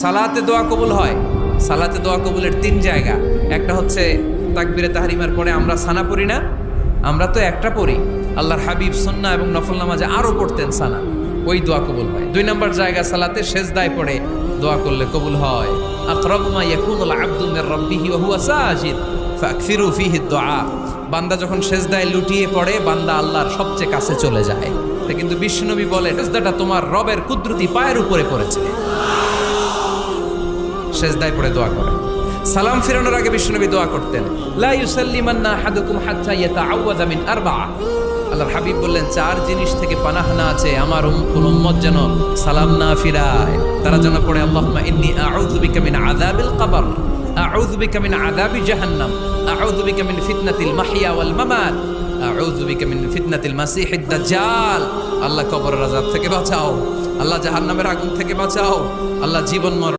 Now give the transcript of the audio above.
সালাতে দোয়া কবুল হয়। সালাতে দোয়া কবুলের তিন জায়গা। একটা হচ্ছে তাকবীরে তাহরিমার পরে আমরা সানা পড়ি না, আমরা তো একটা পড়ি। আল্লাহর হাবিব সুন্নাহ এবং নফল নামাজে আরো পড়তেন সানা, ওই দোয়া কবুল হয়। দুই নম্বর জায়গা সালাতে সেজদায় পড়ে দোয়া করলে কবুল হয়। আকরাবু মা ইয়াকুনুল আবদু মির রাব্বিহি ওয়া হুয়া সাজিদ ফাকসিরু ফীহি দুআ। বান্দা যখন সেজদায় লুটিয়ে পড়ে বান্দা আল্লাহর সবচেয়ে কাছে চলে যায়। তা কিন্তু বিশ্বনবী বলে সেজদাটা তোমার রবের কুদরতি পায়ের উপরে পড়েছে। সেজদায় পড়ে দোয়া করেন। সালাম ফিরানোর আগে বিশ্বনবী দোয়া করতেন, লা ইউসাল্লিমান্না আহাদুকুম হাত্তা ইয়াতাআওয়াযা মিন আরবা'a। আল্লাহর হাবিব বললেন, চার জিনিস থেকে পানাহ না আছে আমার উম্মত যেন সালাম না ফিরায়। তারা যেন পড়ে আল্লাহুম্মা ইন্নী আউযু বিকা মিন আযাবিল কবর, আউযু বিকা মিন আযাবি জাহান্নাম, আউযু বিকা মিন ফিতনাতিল মাহইয়া ওয়াল মামাত, আউযু বিকা মিন ফিতনাতিল মাসিহিদ দাজ্জাল। আল্লাহ কবরের আযাব থেকে বাঁচাও, আল্লাহ জাহান্নামের আগুন থেকে বাঁচাও, আল্লাহ জীবন